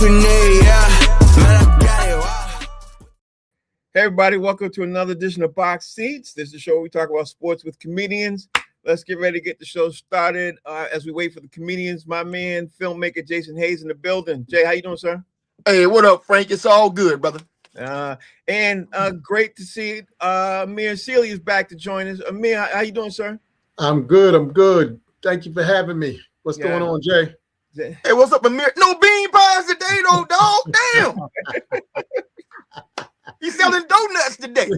we need, yeah. Man, I got it, wow. Hey everybody, welcome to another edition of Box Seats. This is the show where we talk about sports with comedians. Let's get ready to get the show started. As we wait for the comedians, my man, filmmaker Jason Hayes in the building. Jay, how you doing, sir? Hey, what up, Frank? It's all good, brother. And great to see Amir Sealy is back to join us. Amir, how you doing, sir? I'm good. Thank you for having me. What's going on, Jay? Hey, what's up, Amir? No bean pies today, though, dog. Damn. He's selling donuts today.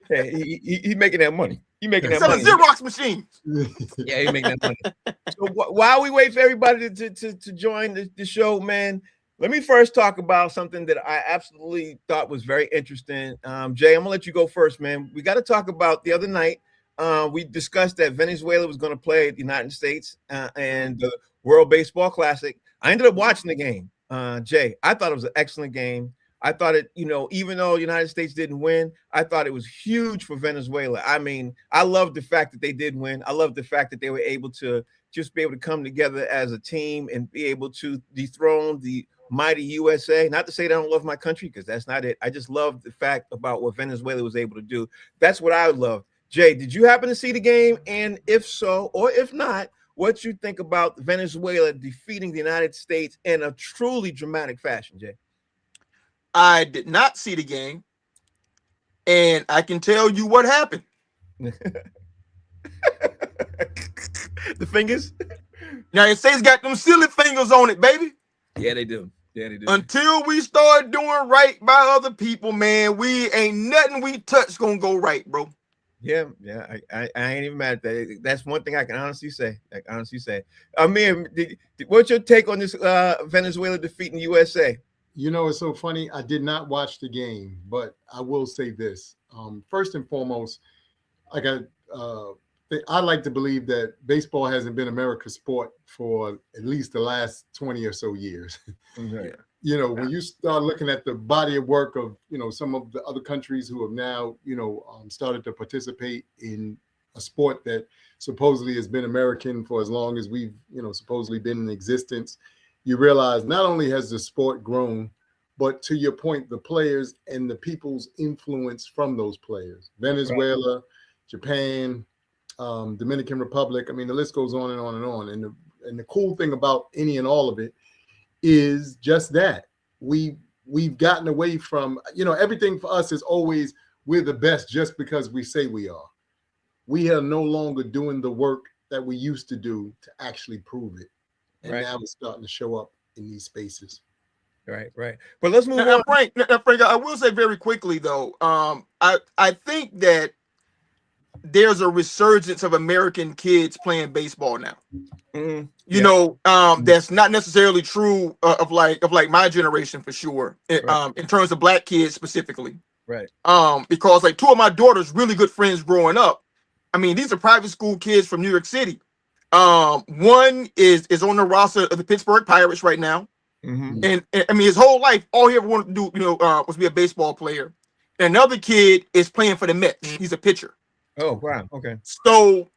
Hey, he making that money. He making that selling money. Xerox machines. Yeah, he making that money. So while we wait for everybody to join the show, man, let me first talk about something that I absolutely thought was very interesting. Jay, I'm gonna let you go first, man. We got to talk about the other night. We discussed that Venezuela was going to play the United States and the World Baseball Classic. I ended up watching the game. Jay, I thought it was an excellent game. I thought it, even though the United States didn't win, I thought it was huge for Venezuela. I mean, I love the fact that they did win. I love the fact that they were able to just be able to come together as a team and be able to dethrone the mighty USA. Not to say that I don't love my country, because that's not it. I just love the fact about what Venezuela was able to do. That's what I love. Jay, did you happen to see the game? And if so, or if not, what you think about Venezuela defeating the United States in a truly dramatic fashion, Jay? I did not see the game, and I can tell you what happened. The fingers? United States got them silly fingers on it, baby. Yeah, they do. Yeah, they do. Until we start doing right by other people, man, we ain't nothing we touch gonna go right, bro. Yeah, I ain't even mad at that. That's one thing I can honestly say. Amir, what's your take on this Venezuela defeating USA? It's so funny. I did not watch the game, but I will say this. First and foremost, I like to believe that baseball hasn't been America's sport for at least the last 20 or so years. Okay. When you start looking at the body of work of, some of the other countries who have now, started to participate in a sport that supposedly has been American for as long as we've, supposedly been in existence, you realize not only has the sport grown, but to your point, the players and the people's influence from those players, Venezuela, Japan, Dominican Republic. I mean, the list goes on and on and on. And the cool thing about any and all of it is just that we've gotten away from, everything for us is always we're the best just because we say we are. We are no longer doing the work that we used to do to actually prove it. And now it's starting to show up in these spaces. Right. But let's move on. Frank, I will say very quickly though, I think that there's a resurgence of American kids playing baseball now. That's not necessarily true of my generation for sure. In terms of black kids specifically, right? Because like two of my daughter's really good friends growing up, I mean, these are private school kids from New York City. One is on the roster of the Pittsburgh Pirates right now, and I mean his whole life all he ever wanted to do, was be a baseball player. And another kid is playing for the Mets. He's a pitcher. Oh wow, okay. So,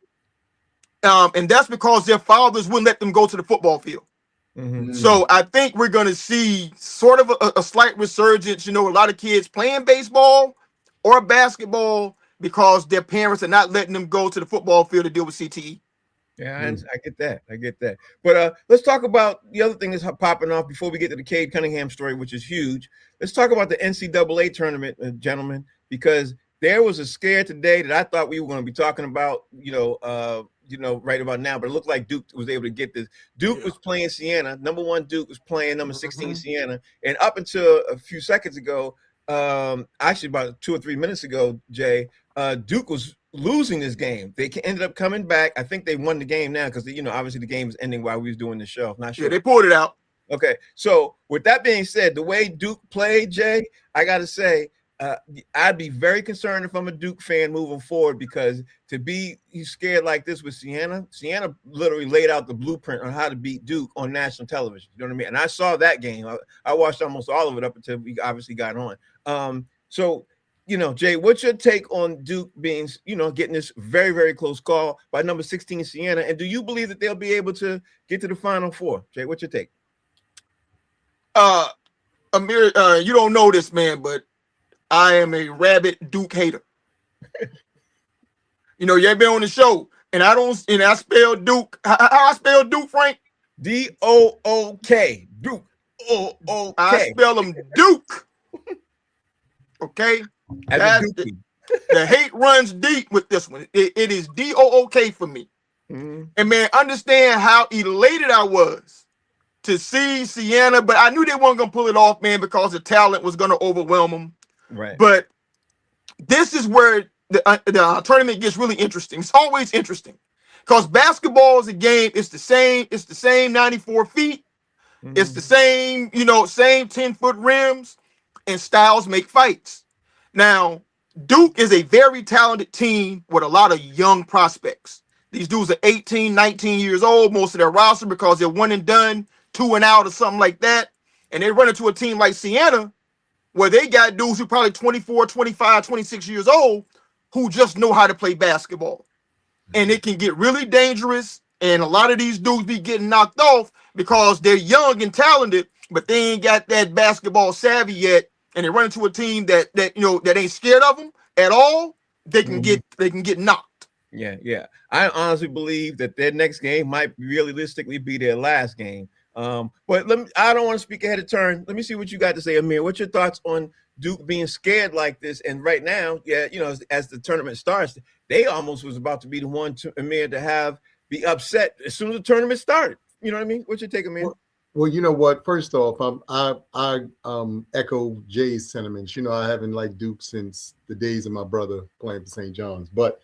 and that's because their fathers wouldn't let them go to the football field. So I think we're going to see sort of a slight resurgence. A lot of kids playing baseball or basketball because their parents are not letting them go to the football field to deal with CTE. Yeah, I get that. But let's talk about the other thing that's popping off before we get to the Cade Cunningham story, which is huge. Let's talk about the NCAA tournament, gentlemen, because there was a scare today that I thought we were going to be talking about, right about now, but it looked like Duke was able to get this. Duke was playing Siena. Number 1 Duke was playing number 16 Siena. And up until a few seconds ago, actually about 2 or 3 minutes ago, Jay, Duke was losing this game. They ended up coming back. I think they won the game now because, obviously the game was ending while we was doing the show. Not sure. Yeah, they pulled it out. Okay. So with that being said, the way Duke played, Jay, I got to say, I'd be very concerned if I'm a Duke fan moving forward, because to be scared like this with Siena literally laid out the blueprint on how to beat Duke on national television. You know what I mean? And I saw that game. I watched almost all of it up until we obviously got on. So, Jay, what's your take on Duke being, getting this very, very close call by number 16 Siena? And do you believe that they'll be able to get to the Final Four? Jay, what's your take? Amir, you don't know this, man, but I am a rabid Duke hater. You know, you ain't been on the show, and I spell Duke. How I spell Duke, Frank? D-O-O-K. Duke. O-O-K. I spell them Duke. Okay? The hate runs deep with this one. It is D-O-O-K for me. Mm-hmm. And man, understand how elated I was to see Siena, but I knew they weren't going to pull it off, man, because the talent was going to overwhelm them. Right. But this is where the tournament gets really interesting. It's always interesting because basketball is a game. It's the same 94 feet. Mm-hmm. It's the same, same 10-foot rims, and styles make fights. Now, Duke is a very talented team with a lot of young prospects. These dudes are 18, 19 years old, most of their roster, because they're one and done, 2 and out or something like that. And they run into a team like Siena, where they got dudes who probably 24, 25, 26 years old who just know how to play basketball. And it can get really dangerous. And a lot of these dudes be getting knocked off because they're young and talented, but they ain't got that basketball savvy yet. And they run into a team that ain't scared of them at all. They can get knocked. Yeah. I honestly believe that their next game might realistically be their last game. But I don't want to speak ahead of turn. Let me see what you got to say, Amir. What's your thoughts on Duke being scared like this? And right now, as the tournament starts, they almost was about to be the one to Amir to be upset as soon as the tournament started. You know what I mean? What's your take, Amir? Well, you know what? First off, I echo Jay's sentiments. I haven't liked Duke since the days of my brother playing for St. John's. But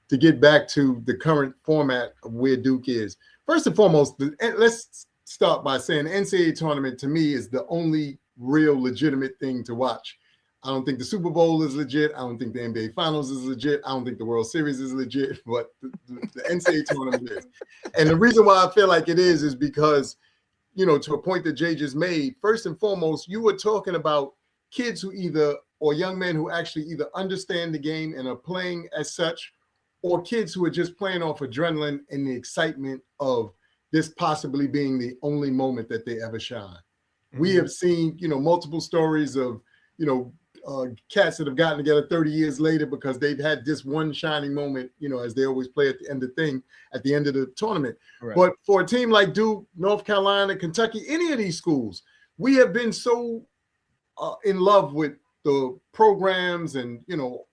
to get back to the current format of where Duke is, first and foremost, let's start by saying the NCAA tournament to me is the only real legitimate thing to watch. I don't think the Super Bowl is legit. I don't think the NBA Finals is legit. I don't think the World Series is legit, but the NCAA tournament is. And the reason why I feel like it is because, to a point that Jay just made, first and foremost, you were talking about kids or young men who actually either understand the game and are playing as such, or kids who are just playing off adrenaline and the excitement of this possibly being the only moment that they ever shine. Mm-hmm. We have seen, multiple stories of, cats that have gotten together 30 years later because they've had this one shining moment, as they always play at the end of the tournament. Right. But for a team like Duke, North Carolina, Kentucky, any of these schools, we have been so in love with the programs and,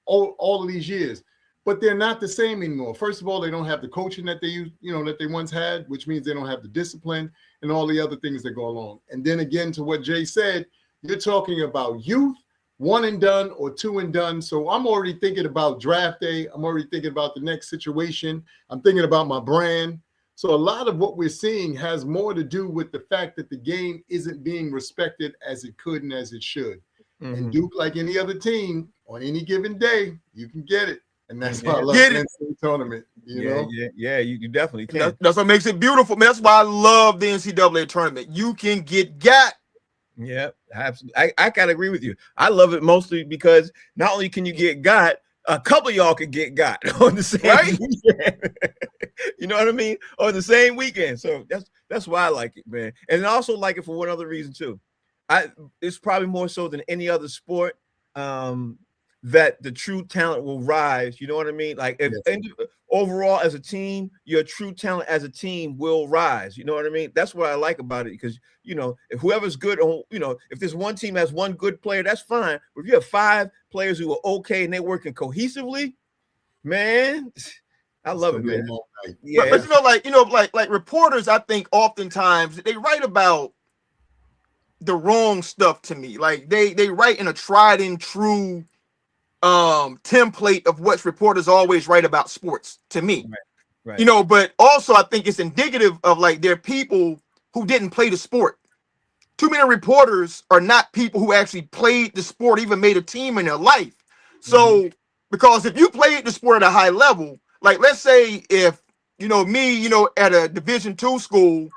all of these years. But they're not the same anymore. First of all, they don't have the coaching that that they once had, which means they don't have the discipline and all the other things that go along. And then again, to what Jay said, you're talking about youth, 1 and done or 2 and done. So I'm already thinking about draft day. I'm already thinking about the next situation. I'm thinking about my brand. So a lot of what we're seeing has more to do with the fact that the game isn't being respected as it could and as it should. Mm-hmm. And Duke, like any other team, on any given day, you can get it. And that's why I love the NCAA tournament. You definitely can. That's what makes it beautiful, man. That's why I love the NCAA tournament. You can get got. Yeah, absolutely. I gotta agree with you. I love it mostly because not only can you get got, a couple of y'all can get got on the same weekend. You know what I mean? On the same weekend. So that's why I like it, man. And I also like it for one other reason too. It's probably more so than any other sport. That the true talent will rise. You know what I mean? Like overall as a team, your true talent as a team will rise. You know what I mean? That's what I like about it because, if whoever's good, if there's one team has one good player, that's fine. But if you have 5 players who are okay and they're working cohesively, man, I love it, man. Yeah. But like reporters, I think oftentimes they write about the wrong stuff to me. Like they write in a tried and true template of what reporters always write about sports to me. Right. But also I think it's indicative of like they're people who didn't play the sport. Too many reporters are not people who actually played the sport, even made a team in their life. So because if you played the sport at a high level, like let's say if me, at a Division II school,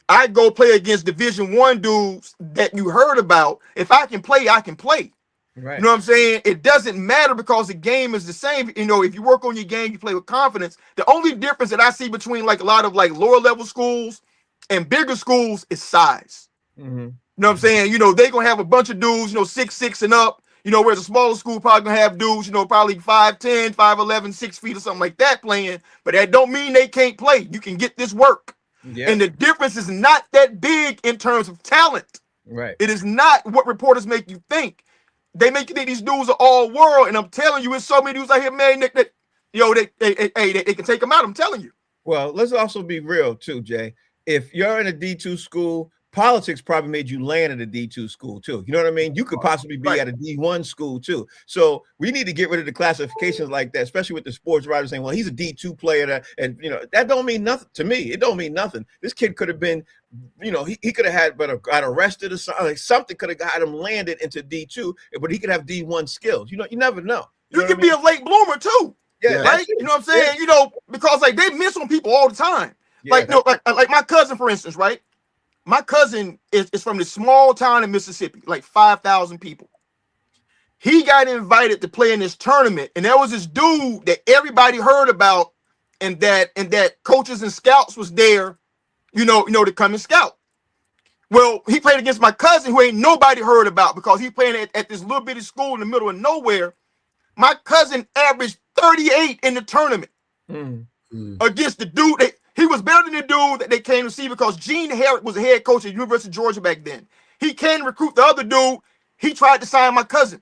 I go play against Division I dudes that you heard about. If I can play, I can play. Right. You know what I'm saying? It doesn't matter because the game is the same. If you work on your game, you play with confidence. The only difference that I see between like a lot of like lower level schools and bigger schools is size. Mm-hmm. You know what I'm saying? You know, they're going to have a bunch of dudes, you know, 6'6" and up, you know, whereas a smaller school probably going to have dudes, you know, probably 5'10", 5'11", 6 feet or something like that playing. But that don't mean they can't play. You can get this work. Yeah. And the difference is not that big in terms of talent. Right. It is not what reporters make you think. They make you think these dudes are all world. And I'm telling you, it's so many dudes out here, man, that they can take them out. I'm telling you. Well, let's also be real too, Jay. If you're in a D2 school, politics probably made you land at a D2 school too. You know what I mean? You could possibly be at a D1 school too. So we need to get rid of the classifications like that, especially with the sports writers saying, well, he's a D2 player. And, you know, that don't mean nothing to me. It don't mean nothing. This kid could have been, you know, he could have had, but got arrested or something. Like something could have got him landed into D2, but he could have D1 skills. You know, you never know. You could be a late bloomer too. Yeah, right. You know what I'm saying? Yeah. You know, because like they miss on people all the time. Yeah. Like, no, like my cousin, for instance, right? My cousin is from this small town in Mississippi, like 5,000 people. He got invited to play in this tournament, and there was this dude that everybody heard about, and that coaches and scouts was there, you know, to come and scout. Well, he played against my cousin, who ain't nobody heard about because he playing at this little bitty school in the middle of nowhere. My cousin averaged 38 in the tournament against the dude. He was better than the dude that they came to see because Gene Herrick was a head coach at University of Georgia back then. He came to recruit the other dude. He tried to sign my cousin.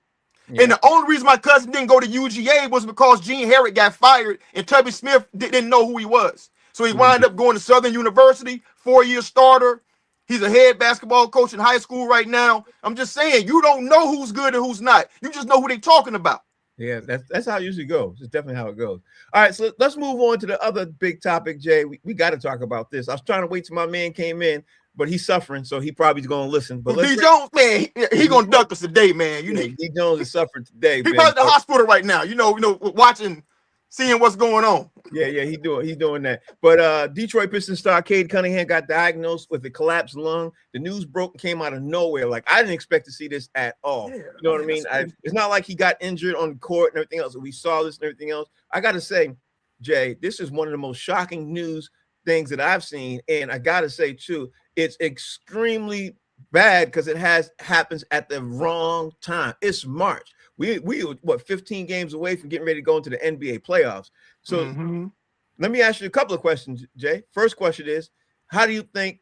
Yeah. And the only reason my cousin didn't go to UGA was because Gene Herrick got fired and Tubby Smith didn't know who he was. So he wound up going to Southern University, 4-year starter. He's a head basketball coach in high school right now. I'm just saying, you don't know who's good and who's not. You just know who they're talking about. Yeah, that's how it usually goes. It's definitely how it goes. All right, so let's move on to the other big topic, Jay. We got to talk about this. I was trying to wait till my man came in, but he's suffering, so he probably is going to listen. But D. Jones, man, he going to duck us today, man. You know, D. Jones is suffering today. He's probably at the hospital right now. You know, watching, seeing what's going on. Yeah, he's doing that. But Detroit Pistons star Cade Cunningham got diagnosed with a collapsed lung. The news broke and came out of nowhere. Like, I didn't expect to see this at all. Yeah, you know what I mean? It's not like he got injured on the court and everything else. We saw this and everything else. I got to say, Jay, this is one of the most shocking news things that I've seen. And I got to say, too, it's extremely bad because it happens at the wrong time. It's March. We were 15 games away from getting ready to go into the NBA playoffs. So let me ask you a couple of questions, Jay. First question is, how do you think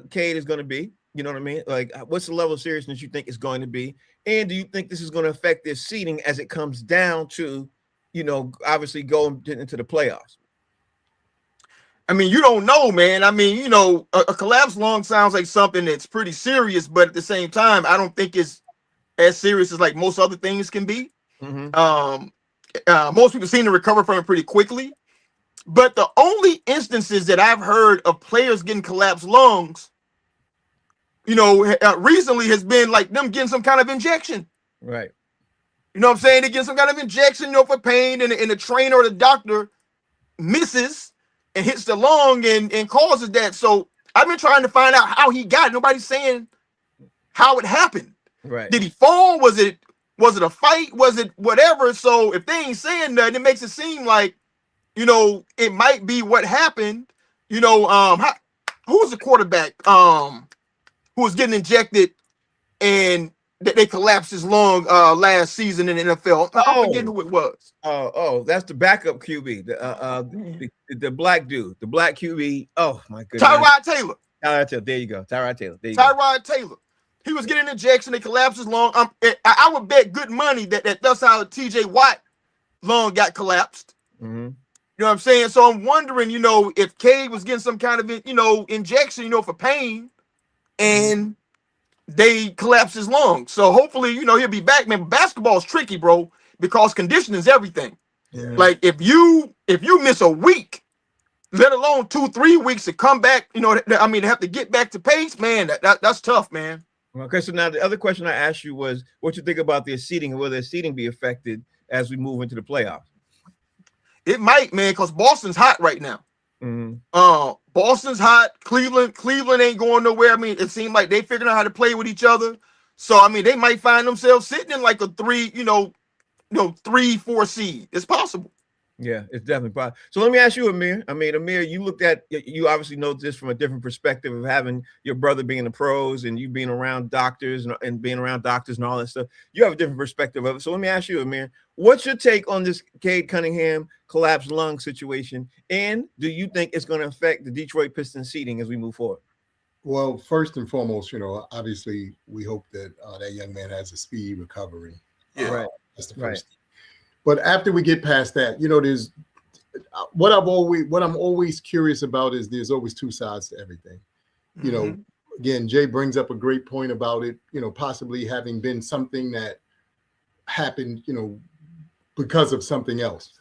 Cade is going to be? You know what I mean? Like, what's the level of seriousness you think is going to be? And do you think this is going to affect their seeding as it comes down to, you know, obviously going into the playoffs? I mean, you don't know, man. I mean, you know, a collapsed lung sounds like something that's pretty serious, but at the same time, I don't think it's as serious as like most other things can be. Most people seem to recover from it pretty quickly. But the only instances that I've heard of players getting collapsed lungs, you know, recently has been like them getting some kind of injection. Right. You know what I'm saying? They get some kind of injection, you know, for pain, and the trainer or the doctor misses and hits the lung and causes that. So I've been trying to find out how he got it. Nobody's saying how it happened. Right. Did he fall? Was it a fight? Was it whatever? So if they ain't saying that, it makes it seem like, you know, it might be what happened. You know, who was the quarterback who was getting injected and they collapsed his lung last season in the NFL? I'm forgetting who it was. That's the backup QB, the black dude, the black QB. Oh my goodness, Tyrod Taylor. There you go, Tyrod Taylor. Tyrod Taylor. He was getting an injection. They collapsed his lung. I would bet good money that's how TJ Watt lung got collapsed. You know what I'm saying? So I'm wondering, you know, if Cade was getting some kind of, you know, injection, you know, for pain, and they collapsed his lung. So hopefully, you know, he'll be back. Man, basketball is tricky, bro, because conditioning is everything. Yeah. Like if you miss a week, let alone 2-3 weeks to come back, you know, I mean, to have to get back to pace, man, that's tough, man. Okay, so now the other question I asked you was what you think about their seeding and will their seeding be affected as we move into the playoffs? It might, man, because Boston's hot right now. Boston's hot. Cleveland ain't going nowhere. I mean, it seemed like they figured out how to play with each other. So I mean, they might find themselves sitting in like a 3-4 seed. It's possible. Yeah, it's definitely possible. So let me ask you, Amir. I mean, Amir, you obviously know this from a different perspective of having your brother being in the pros and you being around doctors and being around doctors and all that stuff. You have a different perspective of it. So let me ask you, Amir, what's your take on this Cade Cunningham collapsed lung situation? And do you think it's going to affect the Detroit Pistons seeding as we move forward? Well, first and foremost, obviously we hope that that young man has a speedy recovery. Yeah. Right. That's the first thing. But after we get past that, there's what I'm always curious about is there's always two sides to everything. Again, Jay brings up a great point about it, possibly having been something that happened, because of something else.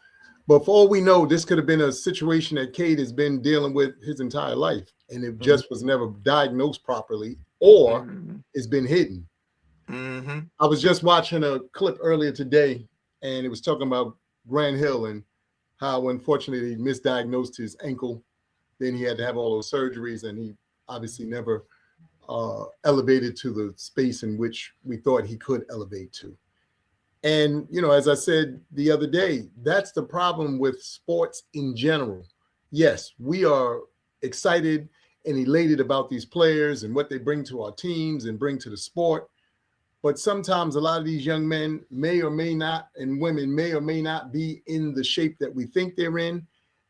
But for all we know, this could have been a situation that Cade has been dealing with his entire life, and it just was never diagnosed properly, or it's been hidden. I was just watching a clip earlier today, and it was talking about Grant Hill and how unfortunately he misdiagnosed his ankle. Then he had to have all those surgeries, and he obviously never elevated to the space in which we thought he could elevate to. And, as I said the other day, that's the problem with sports in general. Yes, we are excited and elated about these players and what they bring to our teams and bring to the sport. But sometimes a lot of these young men may or may not, and women may or may not be in the shape that we think they're in.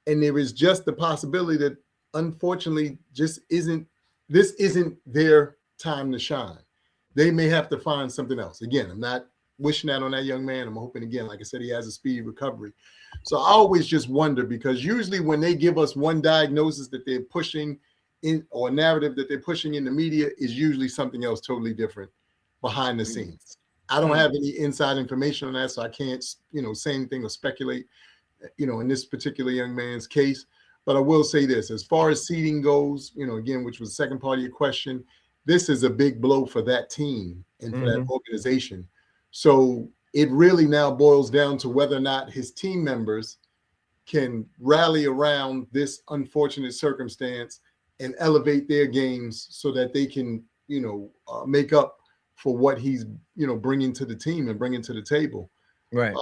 And there is just the possibility that, unfortunately, this isn't their time to shine. They may have to find something else. Again, I'm not wishing that on that young man. I'm hoping, again, like I said, he has a speedy recovery. So I always just wonder, because usually when they give us one diagnosis that they're pushing in, or a narrative that they're pushing in the media, is usually something else totally different behind the scenes. I don't have any inside information on that, so I can't, say anything or speculate, in this particular young man's case. But I will say this, as far as seeding goes, again, which was the second part of your question, this is a big blow for that team and for that organization. So it really now boils down to whether or not his team members can rally around this unfortunate circumstance and elevate their games so that they can, make up for what he's, bringing to the team and bringing to the table. Right.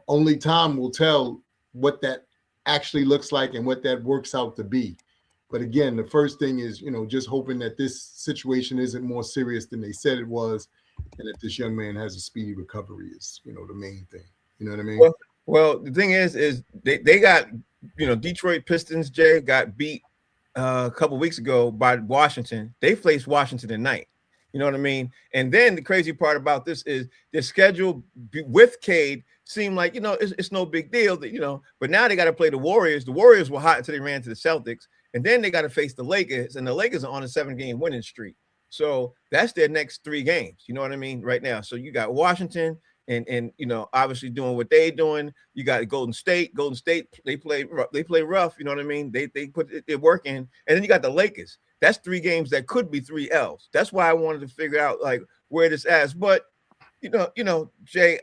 Only time will tell what that actually looks like and what that works out to be. But again, the first thing is, just hoping that this situation isn't more serious than they said it was, and that this young man has a speedy recovery is, the main thing. You know what I mean? Well, the thing is they got, Detroit Pistons, Jay, got beat a couple weeks ago by Washington. They faced Washington tonight. You know what I mean? And then the crazy part about this is the schedule with Cade seemed like, it's no big deal that, but now they got to play the Warriors. The Warriors were hot until they ran to the Celtics. And then they got to face the Lakers, and the Lakers are on a 7-game winning streak. So that's their next 3 games. You know what I mean? Right now. So you got Washington and obviously doing what they're doing. You got Golden State. Golden State, they play rough. You know what I mean? They put their work in. And then you got the Lakers. That's 3 games that could be 3 L's. That's why I wanted to figure out like where this is. But Jay,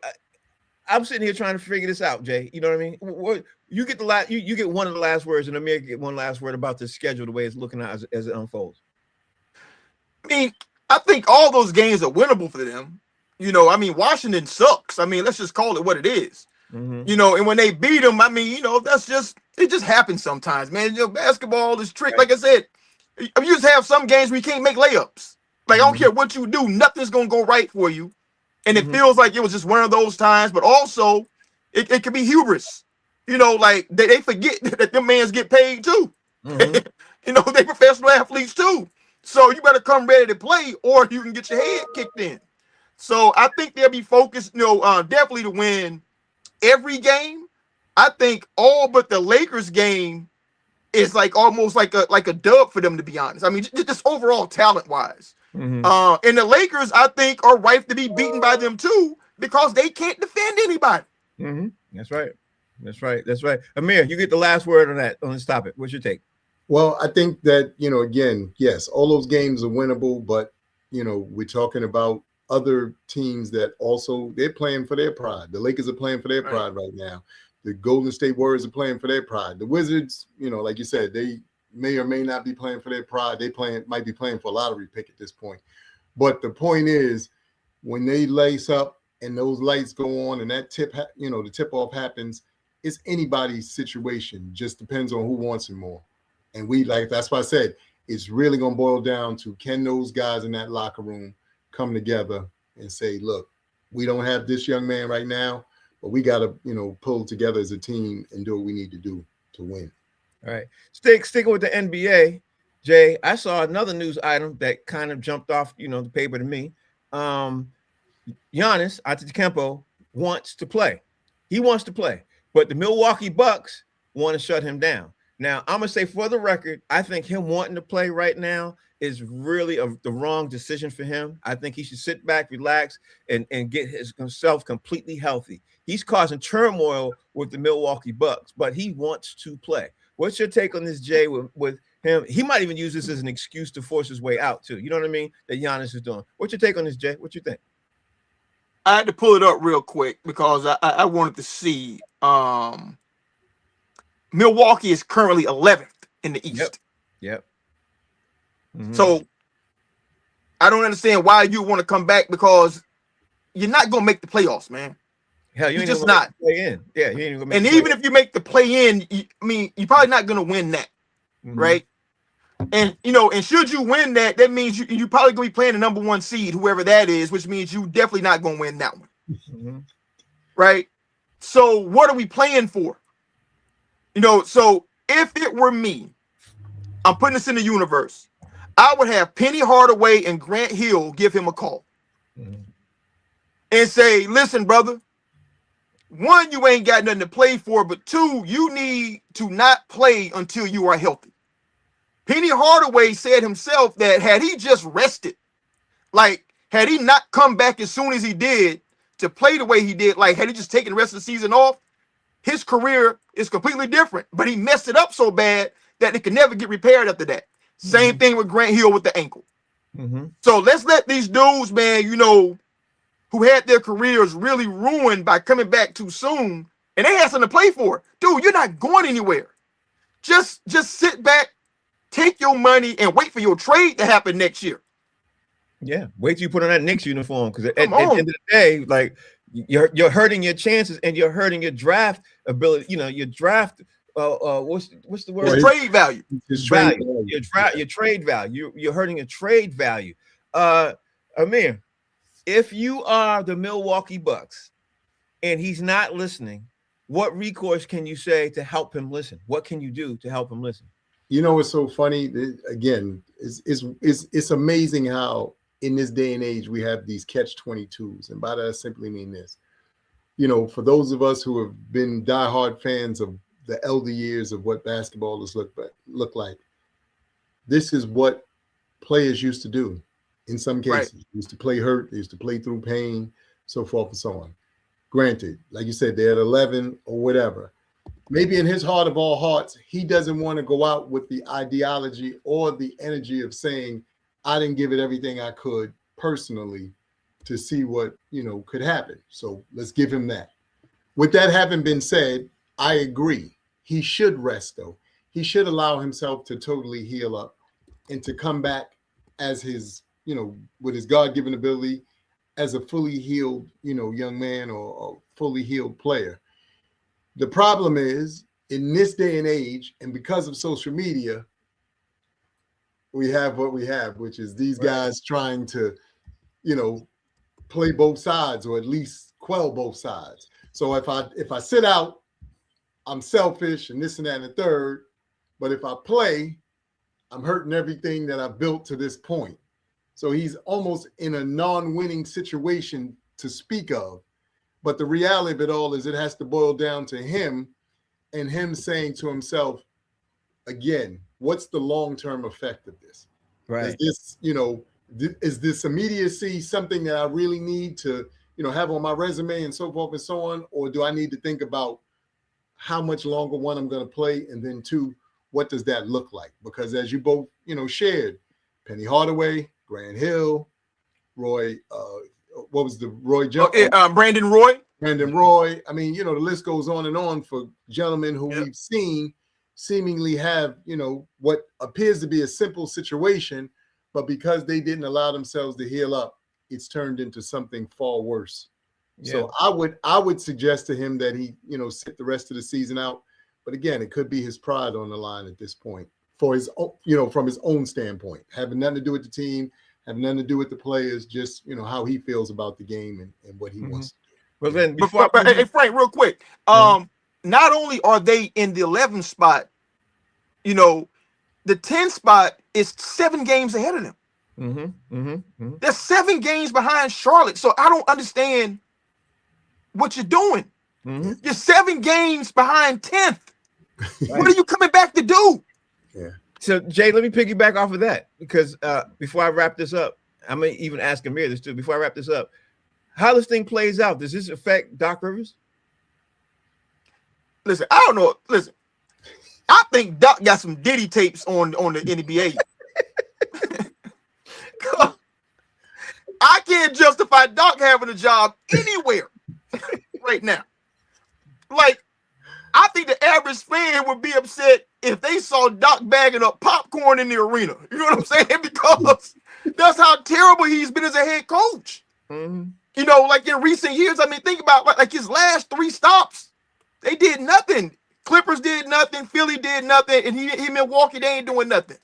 I'm sitting here trying to figure this out, Jay. You know what I mean? What you get you get one of the last words, and Amir get one last word about the schedule, the way it's looking out as it unfolds. I mean, I think all those games are winnable for them. Washington sucks. Let's just call it what it is. And when they beat them, it just happens sometimes, man. Basketball is trick. Like I said, you just have some games where you can't make layups. Like, I don't care what you do, nothing's going to go right for you. And it feels like it was just one of those times, but also it can be hubris. Like they forget that them mans get paid too. They professional athletes too. So you better come ready to play, or you can get your head kicked in. So I think they'll be focused, definitely to win every game. I think all but the Lakers game is like almost like a dub for them, to be honest. Just overall talent wise. And the Lakers, I think, are ripe to be beaten by them too, because they can't defend anybody. That's right. Amir, you get the last word on that. Let's stop it. What's your take? Well, I think that, again, yes, all those games are winnable, but, we're talking about other teams that also, they're playing for their pride. The Lakers are playing for their pride right now. The Golden State Warriors are playing for their pride. The Wizards, like you said, they may or may not be playing for their pride. Might be playing for a lottery pick at this point. But the point is, when they lace up and those lights go on and that the tip off happens, it's anybody's situation. Just depends on who wants it more. And that's why I said it's really going to boil down to, can those guys in that locker room come together and say, look, we don't have this young man right now, but we got to, pull together as a team and do what we need to do to win. All right. Sticking with the NBA, Jay, I saw another news item that kind of jumped off, the paper to me. Giannis Antetokounmpo wants to play. He wants to play, but the Milwaukee Bucks want to shut him down. Now, I'm going to say for the record, I think him wanting to play right now is really the wrong decision for him. I think he should sit back, relax, and get himself completely healthy. He's causing turmoil with the Milwaukee Bucks, but he wants to play. What's your take on this, Jay, with him? He might even use this as an excuse to force his way out, too. You know what I mean? That Giannis is doing. What's your take on this, Jay? What you think? I had to pull it up real quick because I wanted to see. Milwaukee is currently 11th in the East. Yep. Mm-hmm. So I don't understand why you want to come back, because you're not going to make the playoffs, man. Hell, you ain't just gonna not play in. Yeah, you ain't gonna make. And even if you make the play in, you're probably not going to win that, right? And and should you win that, that means you probably going to be playing the number 1 seed, whoever that is, which means you definitely not going to win that one, right? So what are we playing for? So if it were me, I'm putting this in the universe, I would have Penny Hardaway and Grant Hill give him a call and say, listen, brother, 1, you ain't got nothing to play for, but 2, you need to not play until you are healthy. Penny Hardaway said himself that had he just rested, like had he not come back as soon as he did to play the way he did, like had he just taken the rest of the season off, his career is completely different. But he messed it up so bad that it could never get repaired after that. Same thing with Grant Hill with the ankle. So let's let these dudes, man, who had their careers really ruined by coming back too soon, and they had something to play for. Dude, you're not going anywhere. Just sit back, take your money, and wait for your trade to happen next year. Yeah, wait till you put on that Knicks uniform, because at the end of the day, like you're hurting your chances and you're hurting your draft ability. Your draft. What's the word? His trade value. His value. Your trade value. You're hurting your trade value. Amir, if you are the Milwaukee Bucks and he's not listening, what recourse can you say to help him listen? What can you do to help him listen? What's so funny? Again, it's amazing how in this day and age we have these catch-22s, and by that I simply mean this. For those of us who have been diehard fans of the elder years of what basketball has look like, this is what players used to do. In some cases, They used to play hurt, they used to play through pain, so forth and so on. Granted, like you said, they're at 11 or whatever. Maybe in his heart of all hearts, he doesn't want to go out with the ideology or the energy of saying, I didn't give it everything I could personally to see what, could happen. So let's give him that. With that having been said, I agree. He should rest, though. He should allow himself to totally heal up and to come back as his, with his God-given ability as a fully healed, young man or a fully healed player. The problem is, in this day and age, and because of social media, we have what we have, which is these guys trying to, play both sides, or at least quell both sides. So if I sit out, I'm selfish and this and that and the third. But if I play, I'm hurting everything that I've built to this point. So he's almost in a non-winning situation to speak of. But the reality of it all is it has to boil down to him and him saying to himself, again, what's the long-term effect of this? Right. Is this, is this immediacy something that I really need to, have on my resume and so forth and so on? Or do I need to think about how much longer, 1, I'm going to play, and then 2, what does that look like? Because as you both, shared, Penny Hardaway, Grant Hill, Roy, what was the Roy Jones? Brandon Roy. Brandon Roy. I mean, the list goes on and on for gentlemen who we've seen seemingly have, what appears to be a simple situation, but because they didn't allow themselves to heal up, it's turned into something far worse. Yeah. So I would suggest to him that he, sit the rest of the season out. But again, it could be his pride on the line at this point for his, from his own standpoint, having nothing to do with the team, having nothing to do with the players, just, how he feels about the game and what he wants to do. Well, then hey, Frank, real quick. Not only are they in the 11th spot, the 10th spot is 7 games ahead of them. They're 7 games behind Charlotte. So I don't understand what you're doing. You're 7 games behind 10th. Right. What are you coming back to do? Yeah. So, Jay, let me piggyback off of that because before I wrap this up, I'm going to even ask Amir this too. Before I wrap this up, how this thing plays out, does this affect Doc Rivers? Listen, I don't know. Listen, I think Doc got some Diddy tapes on the NBA. I can't justify Doc having a job anywhere right now. Like, I think the average fan would be upset if they saw Doc bagging up popcorn in the arena. You know what I'm saying? Because that's how terrible he's been as a head coach. Like in recent years, I mean, think about like his last 3 stops. They did nothing. Clippers did nothing. Philly did nothing. And he Milwaukee, they ain't doing nothing.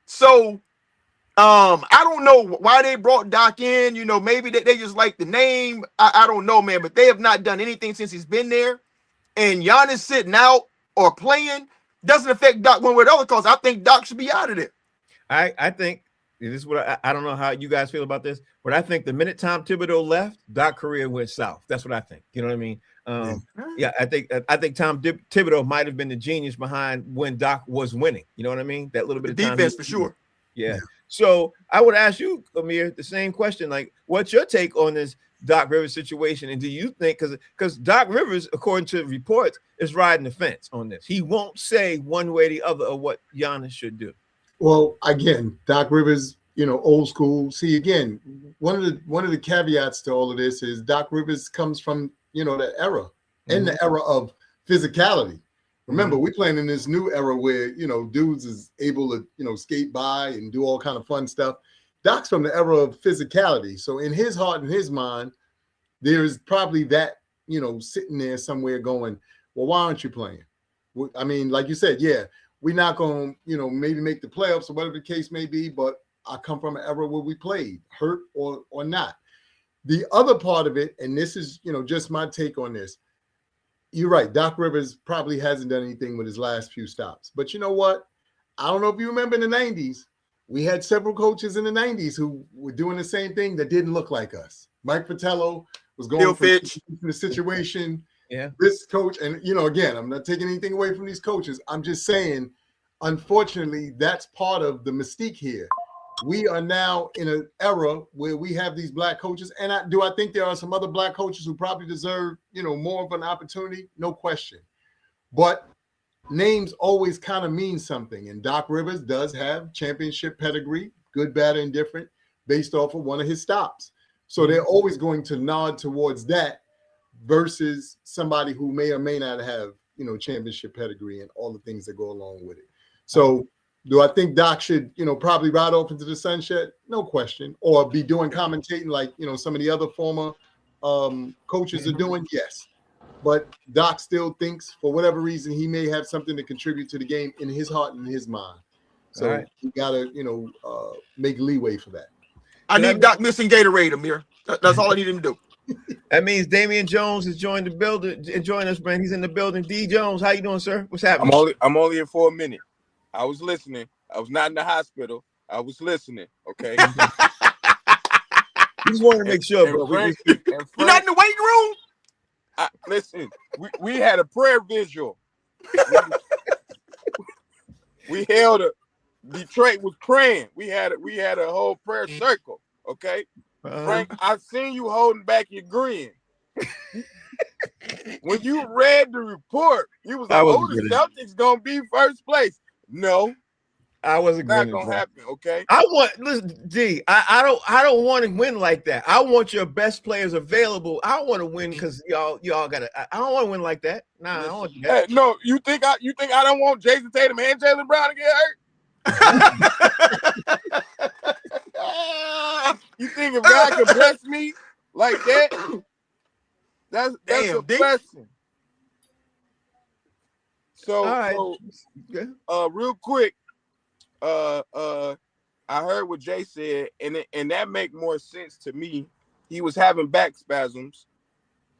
So, I don't know why they brought Doc in. Maybe they just like the name. I don't know, man. But they have not done anything since he's been there. And Giannis sitting out or playing doesn't affect Doc one way or the other because I think Doc should be out of there. I think this is what I don't know how you guys feel about this, but I think the minute Tom Thibodeau left, Doc's career went south. That's what I think. You know what I mean? Yeah, I think Tom Thibodeau might have been the genius behind when Doc was winning. You know what I mean? That little bit of defense for sure. Yeah. So I would ask you, Amir, the same question. Like, what's your take on this Doc Rivers situation? And do you think, because Doc Rivers, according to reports, is riding the fence on this. He won't say one way or the other of what Giannis should do. Well, again, Doc Rivers, old school. See, again, one of the caveats to all of this is Doc Rivers comes from, the era and the era of physicality. Remember, we're playing in this new era where, dudes is able to, skate by and do all kind of fun stuff. Doc's from the era of physicality. So in his heart and his mind, there's probably that, sitting there somewhere going, well, why aren't you playing? I mean, like you said, yeah, we're not going to, maybe make the playoffs or whatever the case may be, but I come from an era where we played, hurt or not. The other part of it, and this is, just my take on this, you're right. Doc Rivers probably hasn't done anything with his last few stops. But you know what? I don't know if you remember in the 90s, we had several coaches in the 90s who were doing the same thing that didn't look like us. Mike Fratello was going from the situation. Yeah. This coach, and, again, I'm not taking anything away from these coaches. I'm just saying, unfortunately, that's part of the mystique here. We are now in an era where we have these black coaches. And I think there are some other black coaches who probably deserve, more of an opportunity? No question. But names always kind of mean something. And Doc Rivers does have championship pedigree, good, bad, and indifferent, based off of one of his stops. So they're always going to nod towards that versus somebody who may or may not have, championship pedigree and all the things that go along with it. So do I think Doc should, probably ride off into the sunset? No question. Or be doing commentating like, some of the other former coaches are doing? Yes. But Doc still thinks, for whatever reason, he may have something to contribute to the game in his heart and his mind. So you got to, make leeway for that. I need Doc missing Gatorade, Amir. That's all I need him to do. That means Damian Jones has joined the building. Join us, man. He's in the building. D. Jones, how you doing, sir? What's happening? I'm only here for a minute. I was listening. I was not in the hospital. I was listening. Okay. Just wanted to make sure, bro. You're not in the weight room? Listen, we had a prayer visual. We held Detroit was praying. We had a whole prayer circle. Okay. Frank, I seen you holding back your grin. When you read the report, you was like, the Celtics gonna be first place. No, I wasn't not gonna happen. Okay. Listen, D. I don't want to win like that. I want your best players available. I want to win because y'all gotta. I don't want to win like that. Nah, I don't want that. No, you think I don't want Jason Tatum and Jaylen Brown to get hurt? You think if God could bless me like that? That's Damn, a blessing. So, real quick, I heard what Jay said, and that make more sense to me. He was having back spasms,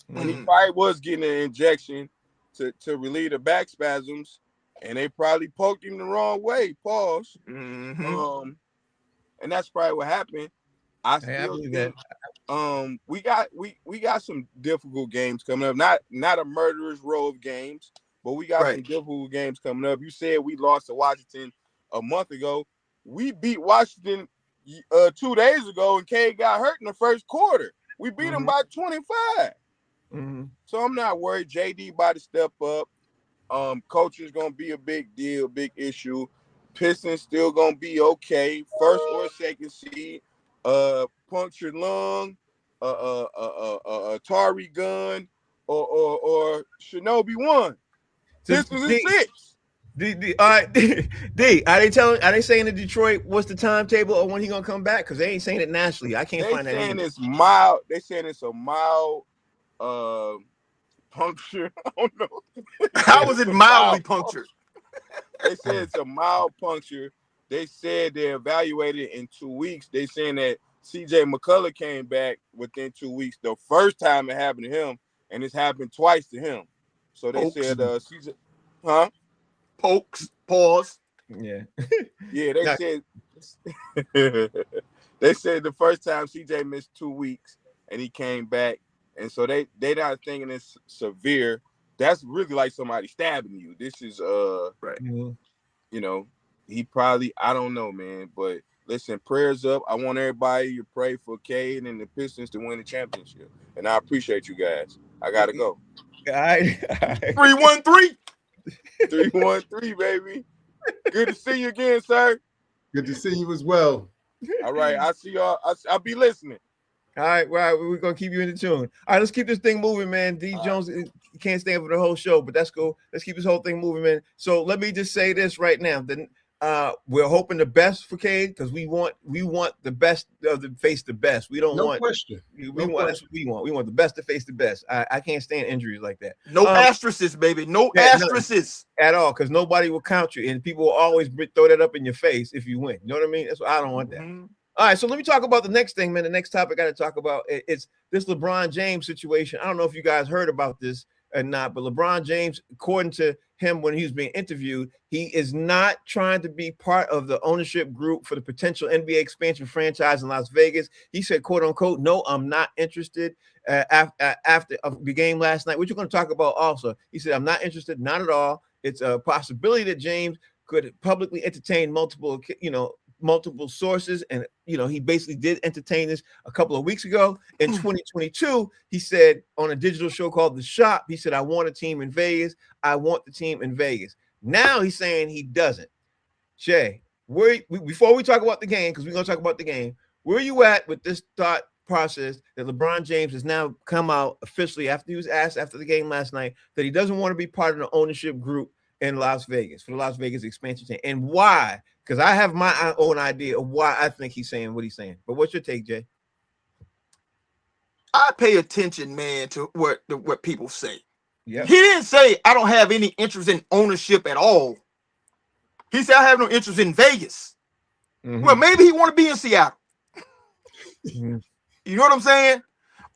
and he probably was getting an injection to relieve the back spasms, and they probably poked him the wrong way. Pause. And that's probably what happened. I still think we got some difficult games coming up. Not a murderer's row of games, but we got some difficult games coming up. You said we lost to Washington a month ago. We beat Washington 2 days ago, and Cade got hurt in the first quarter. We beat him by 25. So I'm not worried. JD about to step up. Coaching is gonna be a big deal, big issue. Pistons still gonna be okay. First or second seed. Punctured lung, Atari gun, or Shinobi 1. Pistons is 6. All right, D, are they saying to Detroit what's the timetable or when he gonna come back? Because they ain't saying it nationally. I can't find that. They saying it's mild. They saying it's a mild puncture. I don't know. How was it mildly punctured? They said it's a mild puncture. They said they evaluated in 2 weeks. They saying that CJ McCullough came back within 2 weeks. The first time it happened to him, and it's happened twice to him. So they said CJ, pokes, pause. Yeah. Yeah, they said they said the first time CJ missed 2 weeks and he came back. And so they not thinking it's severe. That's really like somebody stabbing you. This is you know, he probably, I don't know, man. But listen, prayers up. I want everybody to pray for Cade and the Pistons to win the championship. And I appreciate you guys. I gotta go. All right. 3-1-3. 3-1-3, baby. Good to see you again, sir. Good to see you as well. All right, I'll see y'all. I'll be listening. All right, we're gonna keep you in the tune. All right, let's keep this thing moving, man. D Jones can't stand for the whole show, but that's cool. Let's keep this whole thing moving, man. So let me just say this right now. Then we're hoping the best for Cade because we want the best to face the best. We don't want question. That's what we want. We want the best to face the best. I can't stand injuries like that. No asterisks, baby. No asterisks at all, because nobody will count you, and people will always throw that up in your face if you win. You know what I mean? That's what I don't want that. All right, so let me talk about the next thing, man. The next topic I got to talk about is this LeBron James situation. I don't know if you guys heard about this or not, but LeBron James, according to him when he was being interviewed, he is not trying to be part of the ownership group for the potential NBA expansion franchise in Las Vegas. He said, quote unquote, no, I'm not interested after the game last night, which we're going to talk about also. He said, I'm not interested, not at all. It's a possibility that James could publicly entertain multiple sources. And, he basically did entertain this a couple of weeks ago. In 2022, he said on a digital show called The Shop, he said, I want a team in Vegas. I want the team in Vegas. Now he's saying he doesn't. Jay, before we talk about the game, because we're going to talk about the game, where are you at with this thought process that LeBron James has now come out officially after he was asked after the game last night that he doesn't want to be part of the ownership group in Las Vegas for the Las Vegas expansion team? And why? Because I have my own idea of why I think he's saying what he's saying. But what's your take, Jay? I pay attention, man, to what people say. Yeah. He didn't say I don't have any interest in ownership at all. He said I have no interest in Vegas. Well, maybe he want to be in Seattle. You know what I'm saying?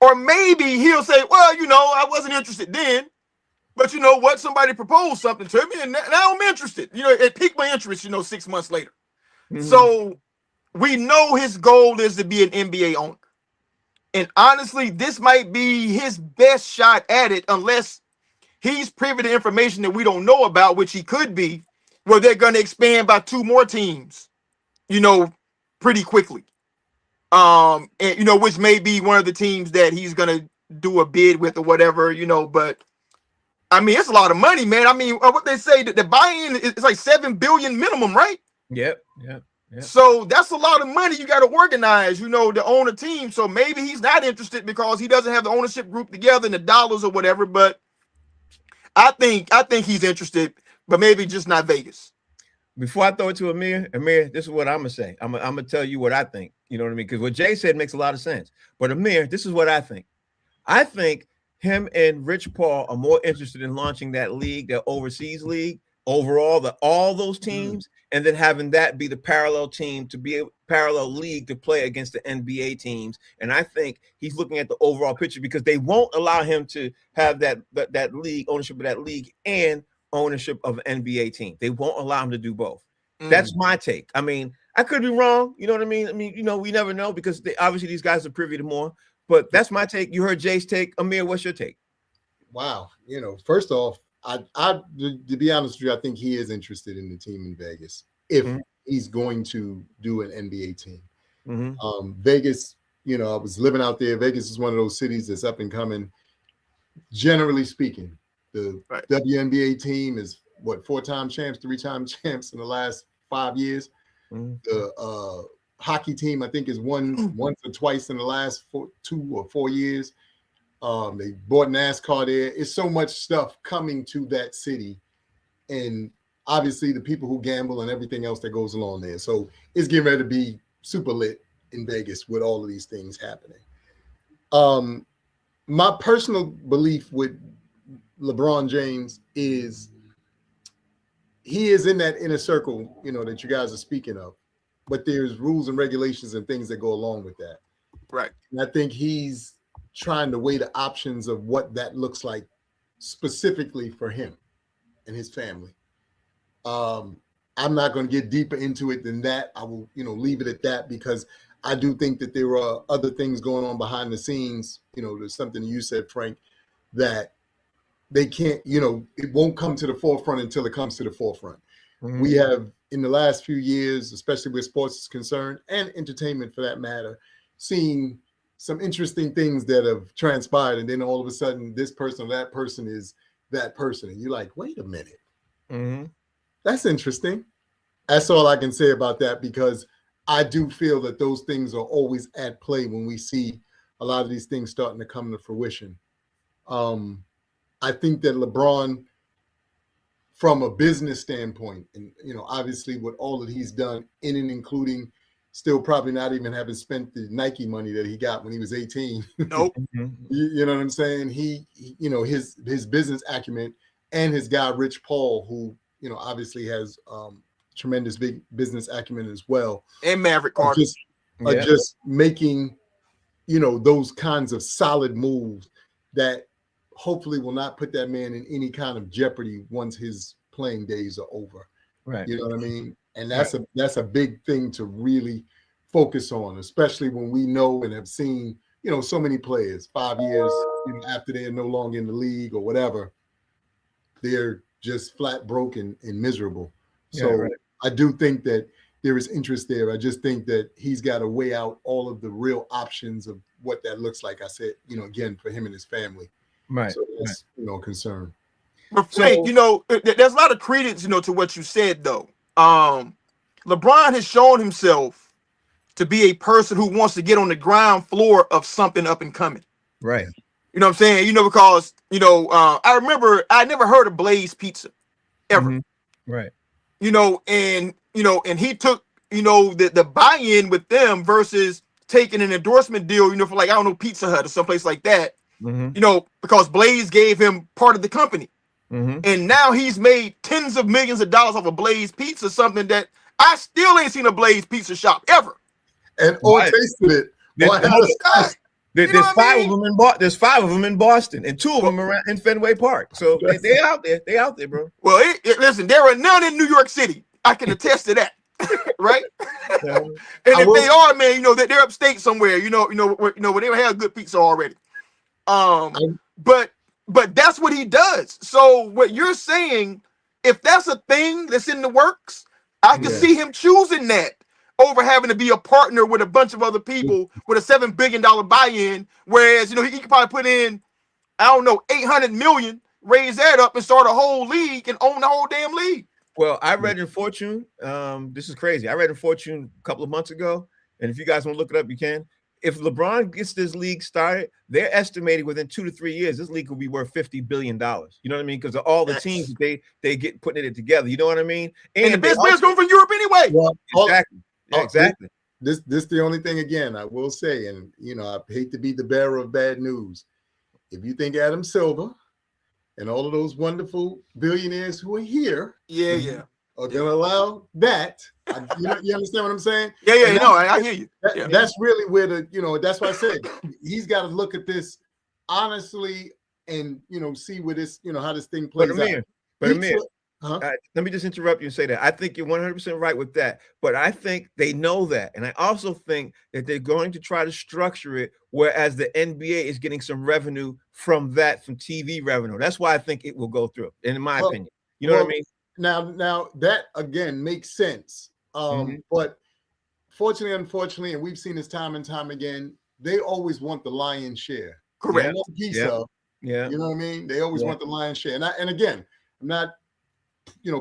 Or maybe he'll say, well, I wasn't interested then. But you know what? Somebody proposed something to me, and now I'm interested. It piqued my interest, 6 months later. So we know his goal is to be an NBA owner. And honestly, this might be his best shot at it, unless he's privy to information that we don't know about, which he could be, where they're going to expand by 2 more teams, pretty quickly. And, which may be one of the teams that he's going to do a bid with or whatever, but I mean, it's a lot of money, man. I mean, what they say, the buy-in is like $7 billion minimum, right? Yep. So that's a lot of money you got to organize, to own a team. So maybe he's not interested because he doesn't have the ownership group together and the dollars or whatever. But I think he's interested, but maybe just not Vegas. Before I throw it to Amir, this is what I'm gonna say. I'm gonna tell you what I think. You know what I mean? Because what Jay said makes a lot of sense. But Amir, this is what I think. I think him and Rich Paul are more interested in launching that league, that overseas league, overall, all those teams, and then having that be the parallel team to be a parallel league to play against the NBA teams. And I think he's looking at the overall picture because they won't allow him to have that league, ownership of that league and ownership of an NBA team. They won't allow him to do both. That's my take. I mean, I could be wrong. You know what I mean? We never know because obviously these guys are privy to more. But that's my take. You heard Jay's take. Amir, what's your take? Wow. First off, to be honest with you, I think he is interested in the team in Vegas if he's going to do an NBA team. Vegas, I was living out there. Vegas is one of those cities that's up and coming. Generally speaking, the WNBA team is 4-time champs, 3-time champs in the last 5 years. The hockey team, I think, is won once or twice in the last 2 or 4 years. They bought NASCAR there. It's so much stuff coming to that city, and obviously the people who gamble and everything else that goes along there. So it's getting ready to be super lit in Vegas with all of these things happening. My personal belief with LeBron James is he is in that inner circle, that you guys are speaking of. But there's rules and regulations and things that go along with that. Right. And I think he's trying to weigh the options of what that looks like specifically for him and his family. I'm not going to get deeper into it than that. I will, leave it at that because I do think that there are other things going on behind the scenes. There's something you said, Frank, that they can't, it won't come to the forefront until it comes to the forefront. We have, in the last few years, especially where sports is concerned, and entertainment for that matter, seen some interesting things that have transpired. And then all of a sudden, this person or that person is that person. And you're like, wait a minute. That's interesting. That's all I can say about that, because I do feel that those things are always at play when we see a lot of these things starting to come to fruition. I think that LeBron, from a business standpoint, and obviously with all that he's done, in and including still probably not even having spent the Nike money that he got when he was 18. Nope. You know what I'm saying? He his business acumen, and his guy Rich Paul, who obviously has tremendous big business acumen as well, and Maverick Carter, just making those kinds of solid moves that hopefully will not put that man in any kind of jeopardy once his playing days are over. Right. You know what I mean? And that's a big thing to really focus on, especially when we know and have seen, so many players 5 years after they're no longer in the league or whatever, they're just flat broken and miserable. So I do think that there is interest there. I just think that he's got to weigh out all of the real options of what that looks like. I said, again, for him and his family. Right. So that's, concern. But Frank, there's a lot of credence, to what you said, though. LeBron has shown himself to be a person who wants to get on the ground floor of something up and coming. Right. You know what I'm saying? Because, I remember I never heard of Blaze Pizza ever. Right. And he took, the buy-in with them versus taking an endorsement deal, for like, I don't know, Pizza Hut or someplace like that, because Blaze gave him part of the company. And now he's made tens of millions of dollars off of Blaze Pizza, something that I still ain't seen a Blaze Pizza shop ever. Or tasted it. There's 5 of them in Boston. There's 5 of them in Boston, and 2 of them around in Fenway Park. So they out there. They out there, bro. Well, listen, there are none in New York City. I can attest to that, right? And if they are, man, that they're upstate somewhere. Where they don't have good pizza already. But that's what he does. So what you're saying, if that's a thing that's in the works, I can see him choosing that over having to be a partner with a bunch of other people with a $7 billion buy-in. Whereas, he could probably put in, I don't know, 800 million, raise that up and start a whole league and own the whole damn league. Well, I read in Fortune, this is crazy. I read in Fortune a couple of months ago, and if you guys want to look it up, you can. If LeBron gets this league started, they're estimating within 2 to 3 years, this league will be worth $50 billion. You know what I mean? Because of all the teams that they get putting it together. You know what I mean? And the best players come from Europe anyway. Well, exactly. This the only thing, again, I will say, and I hate to be the bearer of bad news. if you think Adam Silver and all of those wonderful billionaires who are here, yeah, are going to allow that, you understand what I'm saying? yeah. No, I hear you. That's really where that's why I said he's got to look at this honestly and see where this, how this thing plays out. But Amir, let me just interrupt you and say that I think you're 100% right with that. But I think they know that, and I also think that they're going to try to structure it whereas the NBA is getting some revenue from TV revenue. That's why I think it will go through, in my opinion. You know what I mean? Now that again makes sense. But fortunately, unfortunately, and we've seen this time and time again, they always want the lion's share. Correct. Yeah. You know what I mean? They always want the lion's share. And again, I'm not,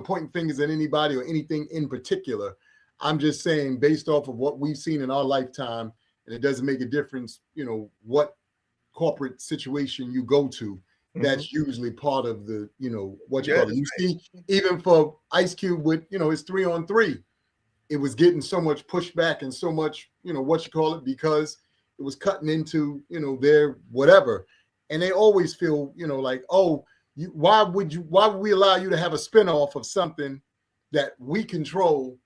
pointing fingers at anybody or anything in particular. I'm just saying based off of what we've seen in our lifetime, and it doesn't make a difference, what corporate situation you go to. That's usually part of the, what you call it. You see, even for Ice Cube with, his 3-on-3, it was getting so much pushback and so much, because it was cutting into, their whatever. And they always feel, like, oh, why would we allow you to have a spinoff of something that we control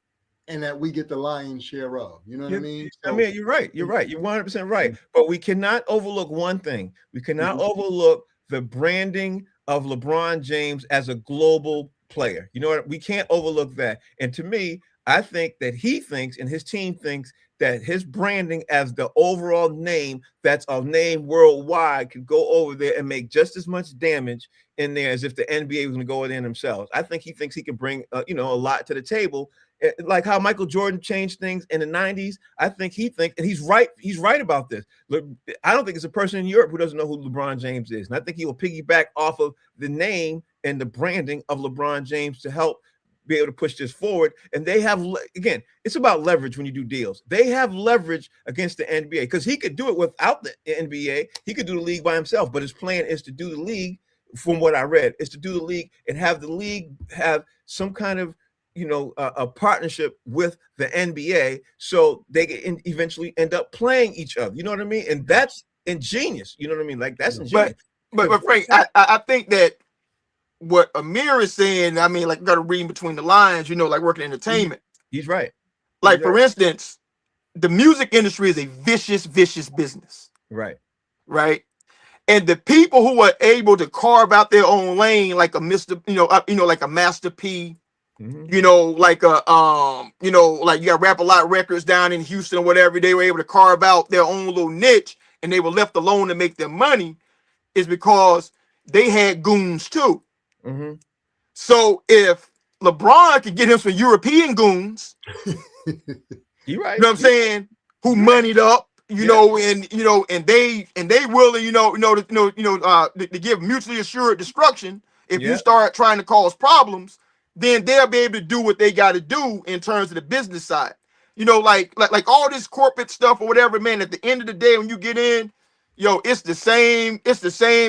and that we get the lion's share of? You know what I mean? I mean, you're right. You're 100% right. But we cannot overlook one thing. We cannot overlook the branding of LeBron James as a global player. You know what? We can't overlook that. And to me, I think that he thinks and his team thinks that his branding as the overall name, that's a name worldwide, could go over there and make just as much damage in there as if the NBA was going to go in there themselves. I think he thinks he can bring, a lot to the table. Like how Michael Jordan changed things in the 90s. I think he thinks, and he's right. He's right about this. Look, I don't think it's a person in Europe who doesn't know who LeBron James is. And I think he will piggyback off of the name and the branding of LeBron James to help be able to push this forward. And they have, again, it's about leverage when you do deals. They have leverage against the NBA because he could do it without the NBA. He could do the league by himself, but his plan is to do the league, from what I read, is to do the league and have the league have some kind of, a partnership with the NBA so they can eventually end up playing each other. You know what I mean? And that's ingenious. You know what I mean? Like, that's ingenious. But Frank, I think that what Amir is saying, I mean, like, you got to read between the lines, like working in entertainment. He's right. Like, for instance, the music industry is a vicious business. Right. And the people who are able to carve out their own lane, like a Mr., like a Master P, like like you got Rap-A-Lot Records down in Houston or whatever, they were able to carve out their own little niche and they were left alone to make their money, is because they had goons too. So if LeBron could get him some European goons, you're right. You know what I'm saying, who moneyed up, and they willing, to give mutually assured destruction if you start trying to cause problems, then they'll be able to do what they got to do in terms of the business side. Like all this corporate stuff or whatever, man, at the end of the day, when you get in, it's the same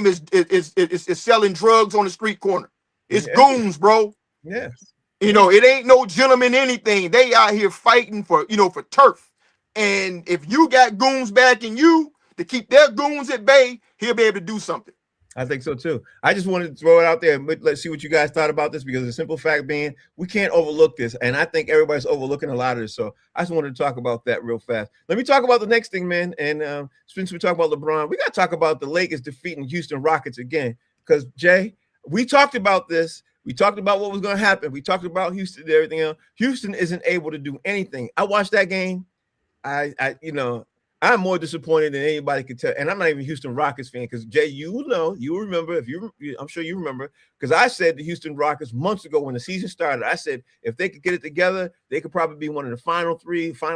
as selling drugs on the street corner. It's goons, bro. Yes. It ain't no gentleman anything. They out here fighting for turf. And if you got goons backing you to keep their goons at bay, he'll be able to do something. I think so too. I just wanted to throw it out there and let's see what you guys thought about this, because the simple fact being, we can't overlook this. And I think everybody's overlooking a lot of this. So I just wanted to talk about that real fast. Let me talk about the next thing, man. And since we talk about LeBron, we got to talk about the Lakers defeating Houston Rockets again. Because, Jay, we talked about this. We talked about what was going to happen. We talked about Houston and everything else. Houston isn't able to do anything. I watched that game. I'm more disappointed than anybody could tell. And I'm not even a Houston Rockets fan because, Jay, you remember, I'm sure you remember, because I said the Houston Rockets months ago when the season started, I said if they could get it together, they could probably be one of the final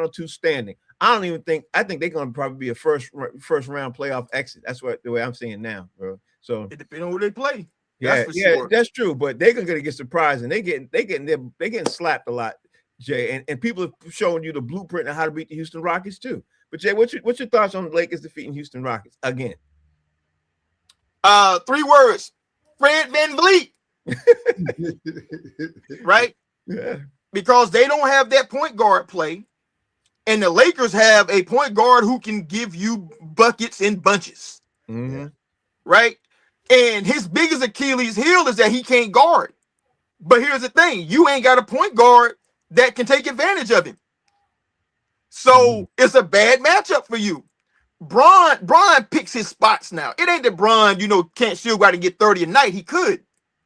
two standing. I think they're going to probably be a first round playoff exit. That's the way I'm seeing now, bro. So it depends on who they play. Yeah, that's true. But they're going to get surprised, and they're getting slapped a lot, Jay. And people are showing you the blueprint on how to beat the Houston Rockets too. But Jay, what's your thoughts on the Lakers defeating Houston Rockets again? 3 words: Fred VanVleet. Right? Yeah. Because they don't have that point guard play, and the Lakers have a point guard who can give you buckets in bunches. Mm-hmm. right? And his biggest Achilles heel is that he can't guard. But here's the thing. You ain't got a point guard that can take advantage of him. So it's a bad matchup for you. Bron picks his spots now. It ain't that Bron, can't shoot out and get 30 a night. He could.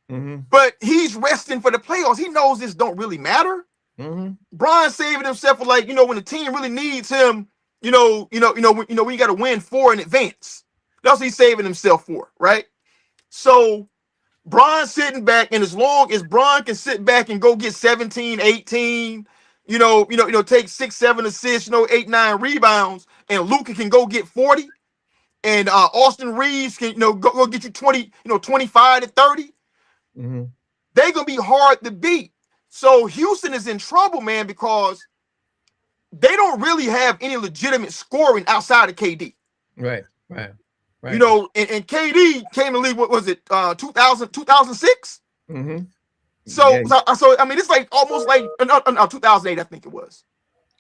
But he's resting for the playoffs. He knows this don't really matter. Bron's saving himself for when the team really needs him, when you got to win 4 in advance. That's what he's saving himself for, right? So Bron's sitting back, and as long as Bron can sit back and go get 17, 18, take 6, 7 assists, 8, 9 rebounds, and Luka can go get 40, and Austin Reeves can go get you 20, 25 to 30. They're gonna be hard to beat. So Houston is in trouble, man, because they don't really have any legitimate scoring outside of KD. Right. And KD came to league. What was it? 2006. So I mean, it's like almost like 2008. I think it was.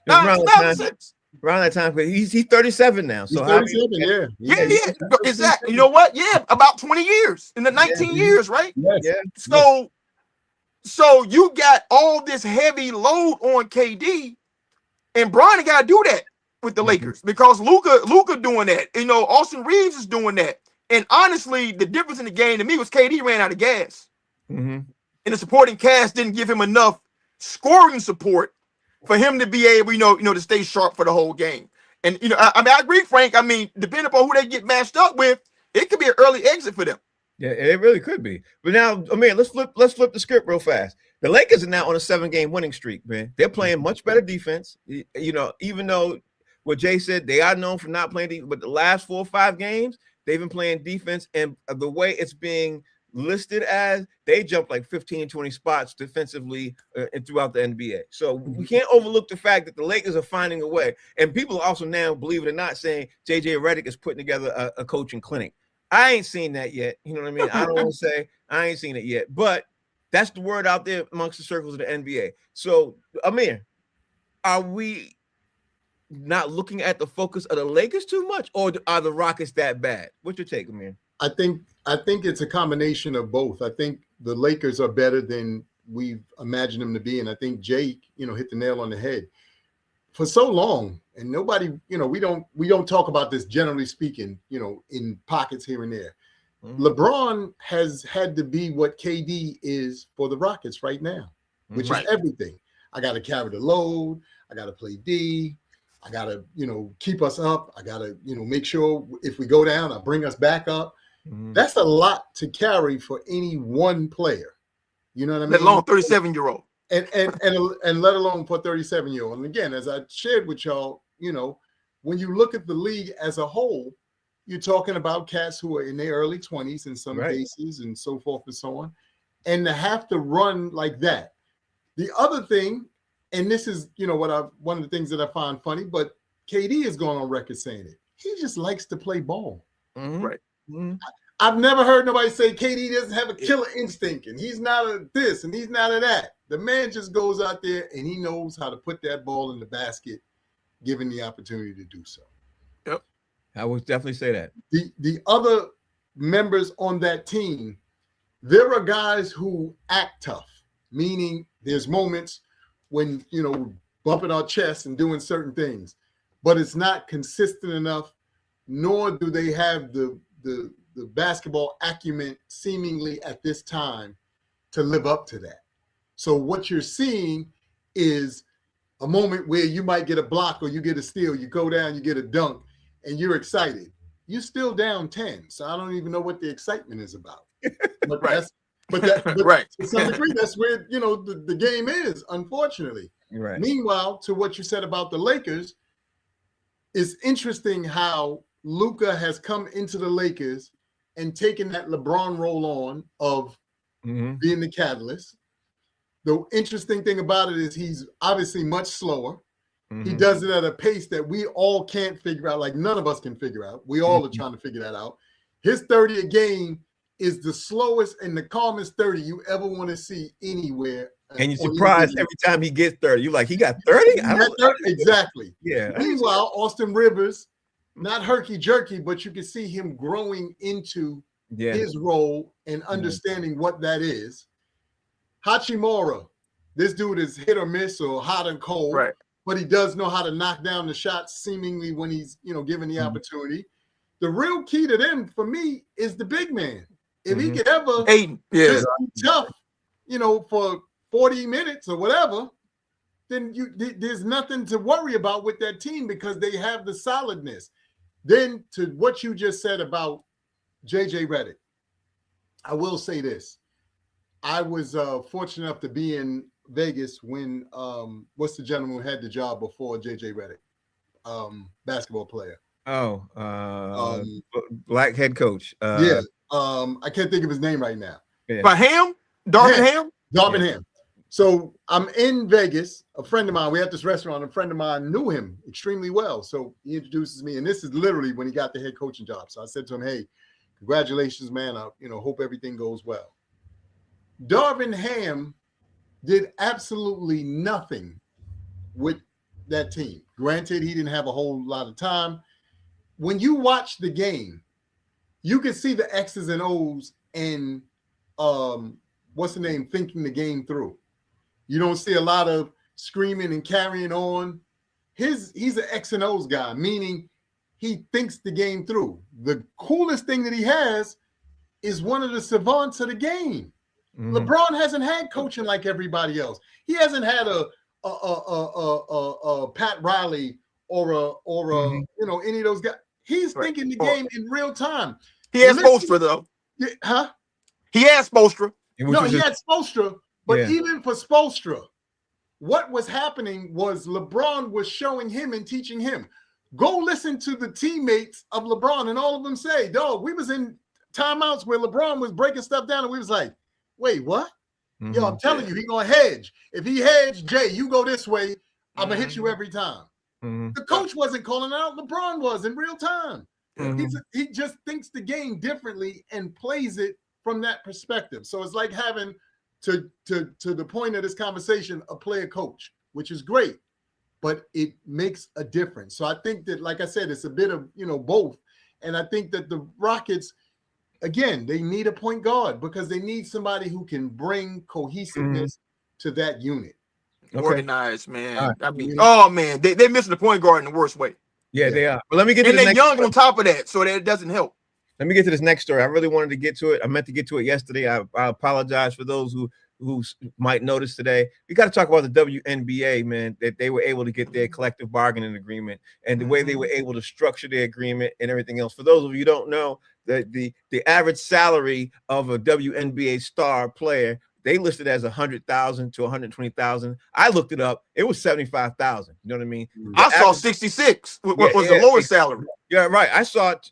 Around 2006. Around that time, he's 37 now. So he's 37, yeah, exactly. You know what? Yeah, about 20 years in the 19 years, right? Yes. Yeah. So you got all this heavy load on KD, and Bron got to do that with the Lakers because Luka doing that. Austin Reeves is doing that. And honestly, the difference in the game to me was KD ran out of gas, and the supporting cast didn't give him enough scoring support for him to be able, to stay sharp for the whole game. And I agree, Frank. I mean, depending upon who they get matched up with, it could be an early exit for them. Yeah, it really could be. But now, let's flip the script real fast. The Lakers are now on a 7-game winning streak, man. They're playing much better defense. Even though what Jay said, they are known for not playing defense, but the last 4 or 5 games, they've been playing defense, and the way it's being listed as, they jump like 15, 20 spots defensively and throughout the NBA. So we can't overlook the fact that the Lakers are finding a way. And people are also now, believe it or not, saying JJ Redick is putting together a coaching clinic. I ain't seen that yet. You know what I mean? I don't want to say I ain't seen it yet, but that's the word out there amongst the circles of the NBA. So, Amir, are we not looking at the focus of the Lakers too much, or are the Rockets that bad? What's your take, Amir? I think it's a combination of both. I think the Lakers are better than we've imagined them to be, and I think Jake, hit the nail on the head. For so long, and nobody, we don't talk about this generally speaking, in pockets here and there. LeBron has had to be what KD is for the Rockets right now, which is everything. I got to carry the load. I got to play D. I got to, keep us up. I got to, make sure if we go down, I bring us back up. That's a lot to carry for any one player. You know what I mean? Let alone 37-year-old. And let alone for 37-year-old. And again, as I shared with y'all, when you look at the league as a whole, you're talking about cats who are in their early 20s in some cases and so forth and so on. And to have to run like that. The other thing, and this is, one of the things that I find funny, but KD is going on record saying it. He just likes to play ball. Right. I've never heard nobody say KD doesn't have a killer instinct and he's not a this and he's not a that. The man just goes out there and he knows how to put that ball in the basket, given the opportunity to do so. Yep. I would definitely say that. The other members on that team, there are guys who act tough, meaning there's moments when, bumping our chests and doing certain things, but it's not consistent enough, nor do they have the basketball acumen seemingly at this time to live up to that. So what you're seeing is a moment where you might get a block or you get a steal, you go down, you get a dunk, and you're excited. You're still down 10, so I don't even know what the excitement is about. But to some degree, that's where the game is, unfortunately. Right. Meanwhile, to what you said about the Lakers, it's interesting how Luka has come into the Lakers and taken that LeBron role on of being the catalyst. The interesting thing about it is he's obviously much slower. He does it at a pace that we all can't figure out, like none of us can figure out. We all are trying to figure that out. His 30 a game is the slowest and the calmest 30 you ever want to see anywhere. And you're surprised every time he gets 30. You're like, he got 30? Exactly. Yeah. Meanwhile, Austin Rivers, not herky-jerky, but you can see him growing into his role and understanding what that is. Hachimura, this dude is hit or miss or hot and cold, Right. but he does know how to knock down the shots seemingly when he's, given the opportunity. The real key to them for me is the big man. If he could ever just be tough, for 40 minutes or whatever, then there's nothing to worry about with that team because they have the solidness. Then to what you just said about JJ Redick, I will say this. I was fortunate enough to be in Vegas when what's the gentleman who had the job before JJ Redick, basketball player. Black head coach. I can't think of his name right now. But Darvin Ham? Darvin Ham. So I'm in Vegas. A friend of mine, we had this restaurant. A friend of mine knew him extremely well. So he introduces me, and this is literally when he got the head coaching job. So I said to him, "Hey, congratulations, man. I hope everything goes well." Darvin Ham did absolutely nothing with that team. Granted, he didn't have a whole lot of time. When you watch the game, you can see the X's and O's and thinking the game through. You don't see a lot of screaming and carrying on. He's an X and O's guy, meaning he thinks the game through. The coolest thing that he has is one of the savants of the game. LeBron hasn't had coaching like everybody else. He hasn't had a Pat Riley or any of those guys. He's thinking the game in real time. He has Spoelstra though. Huh? He has Spoelstra. No, he had Spoelstra, but even for Spoelstra, what was happening was LeBron was showing him and teaching him. Go listen to the teammates of LeBron, and all of them say, "Dog, we was in timeouts where LeBron was breaking stuff down, and we was like, wait, what? Yo, I'm telling you, he gonna hedge. If he hedge, Jay, you go this way, I'm gonna hit you every time." The coach wasn't calling out, LeBron was in real time. He just thinks the game differently and plays it from that perspective. So it's like having to the point of this conversation, a player coach, which is great, but it makes a difference. So I think that, like I said, it's a bit of both. And I think that the Rockets, again, they need a point guard because they need somebody who can bring cohesiveness to that unit. Organized, man. Right. I mean, oh man, they're missing the point guard in the worst way. Yeah, they are. But let me get to the next young on top of that, so that it doesn't help. Let me get to this next story. I really wanted to get to it. I meant to get to it yesterday. I apologize for those who might notice today. We got to talk about the WNBA, man, that they were able to get their collective bargaining agreement and the way they were able to structure their agreement and everything else. For those of you who don't know, the average salary of a WNBA star player, they listed as 100,000 to 120,000. I looked it up. It was 75,000. You know what I mean? I saw 66 was the lowest salary. Yeah, right. I saw it,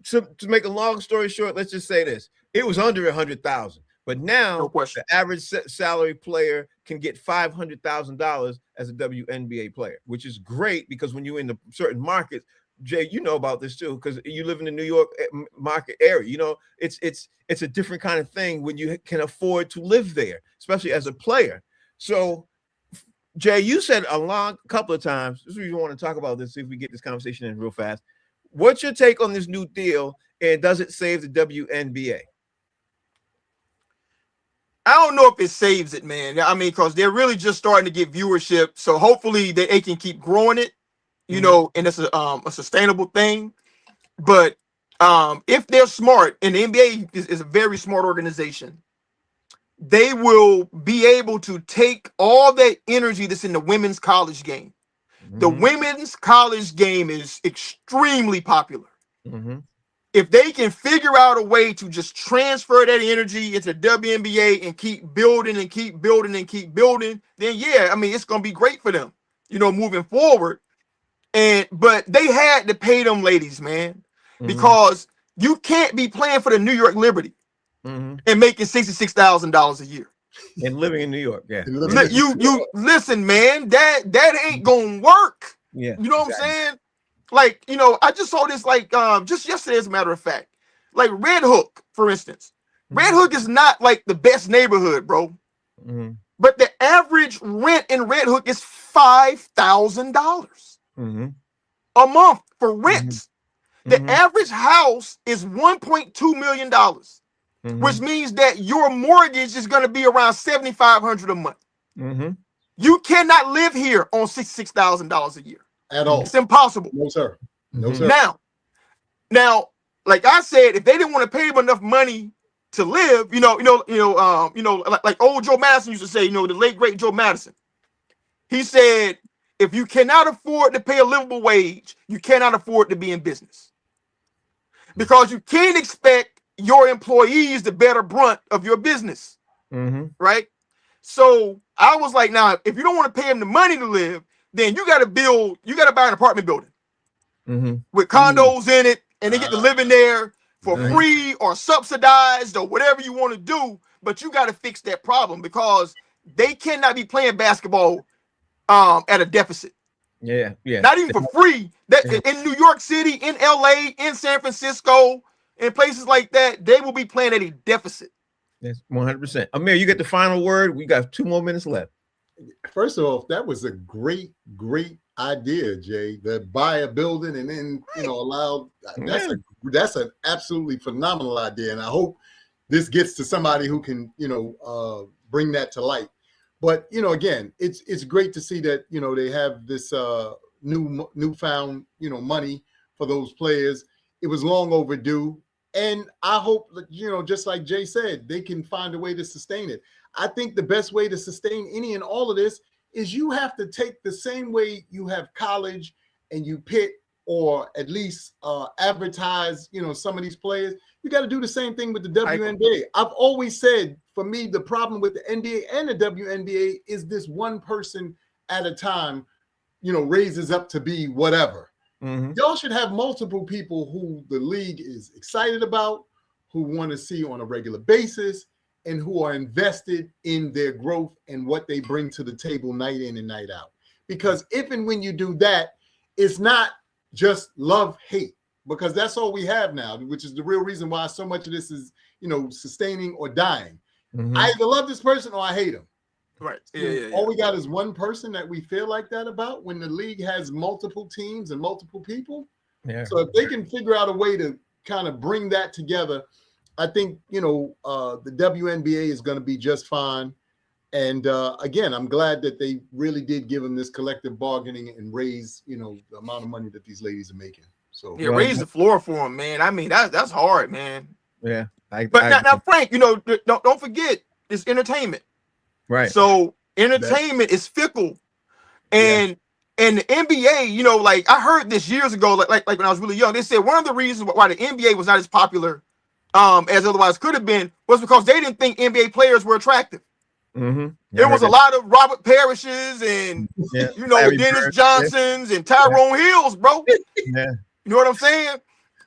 to make a long story short, let's just say this. It was under 100,000. But now the average salary player can get $500,000 as a WNBA player, which is great because when you're in the certain markets, Jay, you know about this too, because you live in the New York market area. It's a different kind of thing when you can afford to live there, especially as a player. So, Jay, you said a couple of times, this is what you want to talk about this, see if we get this conversation in real fast. What's your take on this new deal, and does it save the WNBA? I don't know if it saves it, man. I mean, because they're really just starting to get viewership, so hopefully they can keep growing it. And it's a sustainable thing. But if they're smart, and the NBA is a very smart organization, they will be able to take all that energy that's in the women's college game. The women's college game is extremely popular. If they can figure out a way to just transfer that energy into WNBA and keep building and keep building and keep building, then yeah, I mean, it's going to be great for them, moving forward. But they had to pay them ladies, man, because you can't be playing for the New York Liberty and making $66,000 a year and living in New York. Yeah, you listen, man. That ain't gonna work. Yeah, you know what I'm saying? Like, I just saw this just yesterday, as a matter of fact. Like Red Hook, for instance. Red Hook is not like the best neighborhood, bro. But the average rent in Red Hook is $5,000. A month for rent. The average house is $1.2 million, which means that your mortgage is going to be around $7,500 a month. You cannot live here on $66,000 a year at all. It's impossible. No, sir. No, sir. Now, like I said, if they didn't want to pay him enough money to live, like old Joe Madison used to say, the late great Joe Madison, he said, if you cannot afford to pay a livable wage, you cannot afford to be in business, because you can't expect your employees to bear the brunt of your business, right? So I was like, now, if you don't want to pay them the money to live, then you got to buy an apartment building with condos in it, and they get to live in there for free or subsidized or whatever you want to do. But you got to fix that problem, because they cannot be playing basketball at a deficit. Not even for free. That in New York City, in LA, in San Francisco, in places like that, they will be playing at a deficit. Yes, 100%. Amir, you get the final word. We got 2 more minutes left. First of all, that was a great idea, Jay. To buy a building and then allow that's an absolutely phenomenal idea, and I hope this gets to somebody who can bring that to light. But again, it's great to see that they have this newfound money for those players. It was long overdue, and I hope that just like Jay said, they can find a way to sustain it. I think the best way to sustain any and all of this is you have to take the same way you have college and you pit or at least advertise, some of these players. You got to do the same thing with the WNBA. I've always said, for me, the problem with the NBA and the WNBA is this one person at a time, raises up to be whatever. Y'all should have multiple people who the league is excited about, who want to see on a regular basis, and who are invested in their growth and what they bring to the table night in and night out. Because if and when you do that, it's not just love, hate, because that's all we have now, which is the real reason why so much of this is, sustaining or dying. I either love this person or I hate him. Right. All we got is one person that we feel like that about, when the league has multiple teams and multiple people. So if they can figure out a way to kind of bring that together, I think, the WNBA is going to be just fine. And again, I'm glad that they really did give them this collective bargaining and raise, the amount of money that these ladies are making. So raise the floor for them, man. I mean, that's hard, man. Yeah. Now, Frank, don't forget, it's entertainment. Right. So entertainment is fickle. And the NBA, like I heard this years ago, like when I was really young, they said one of the reasons why the NBA was not as popular as otherwise could have been was because they didn't think NBA players were attractive. There was a lot of Robert Parishes and Dennis Johnsons and Tyrone Hills, bro. You know what I'm saying?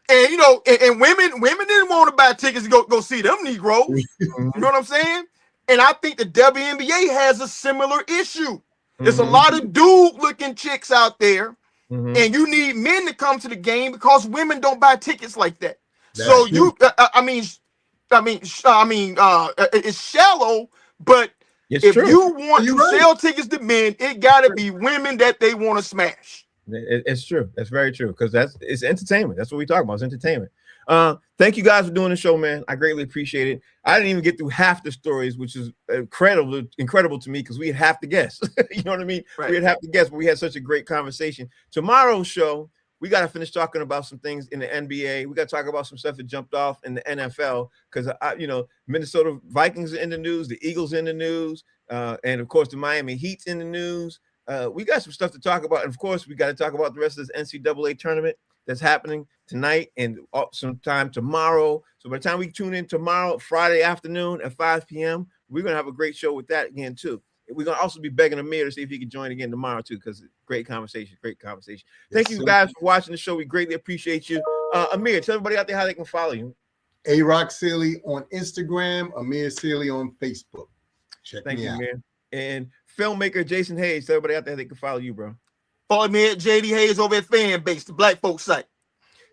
And and women didn't want to buy tickets to go see them Negroes. You know what I'm saying? And I think the WNBA has a similar issue. There's a lot of dude-looking chicks out there, and you need men to come to the game because women don't buy tickets like that. So it's shallow, but if you want to sell tickets to men, it got to be women that they want to smash. It's true. That's very true, because it's entertainment. That's what we talk about. It's entertainment. Thank you guys for doing the show, man. I greatly appreciate it. I didn't even get through half the stories, which is incredible to me, because we had half to guess. You know what I mean? Right. We had half to guess, but we had such a great conversation. Tomorrow's show, we got to finish talking about some things in the NBA. We got to talk about some stuff that jumped off in the NFL, because Minnesota Vikings are in the news, the Eagles in the news, and of course the Miami Heat's in the news. We got some stuff to talk about, and of course we got to talk about the rest of this NCAA tournament that's happening tonight and sometime tomorrow. So by the time we tune in tomorrow, Friday afternoon at 5 p.m., we're gonna have a great show with that again too. We're gonna also be begging Amir to see if he can join again tomorrow too, because great conversation. Thank you guys for watching the show. We greatly appreciate you. Amir, tell everybody out there how they can follow you. A-Rock Sealy on Instagram, Amir Sealy on Facebook. Thank you, Amir. And filmmaker Jason Hayes, tell everybody out there how they can follow you, bro. Follow me at JD Hayes over at Fanbase, the Black Folks site.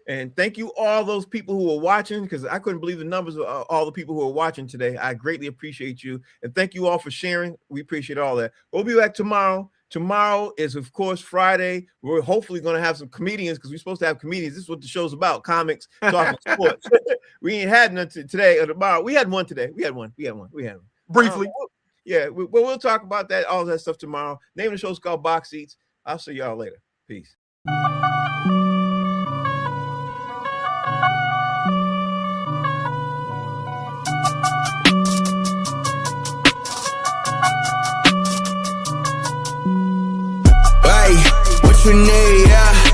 And thank you all those people who are watching, because I couldn't believe the numbers of all the people who are watching today. I greatly appreciate you. And thank you all for sharing. We appreciate all that. We'll be back tomorrow, Tomorrow is, of course, Friday. We're hopefully going to have some comedians because we're supposed to have comedians. This is what the show's about: comics talking sports. We ain't had none today or tomorrow. We had one today. We had one. Briefly. We'll talk about that, all that stuff tomorrow. Name of the show's called Box Seats. I'll see y'all later. Peace. Hey, what you need, yeah.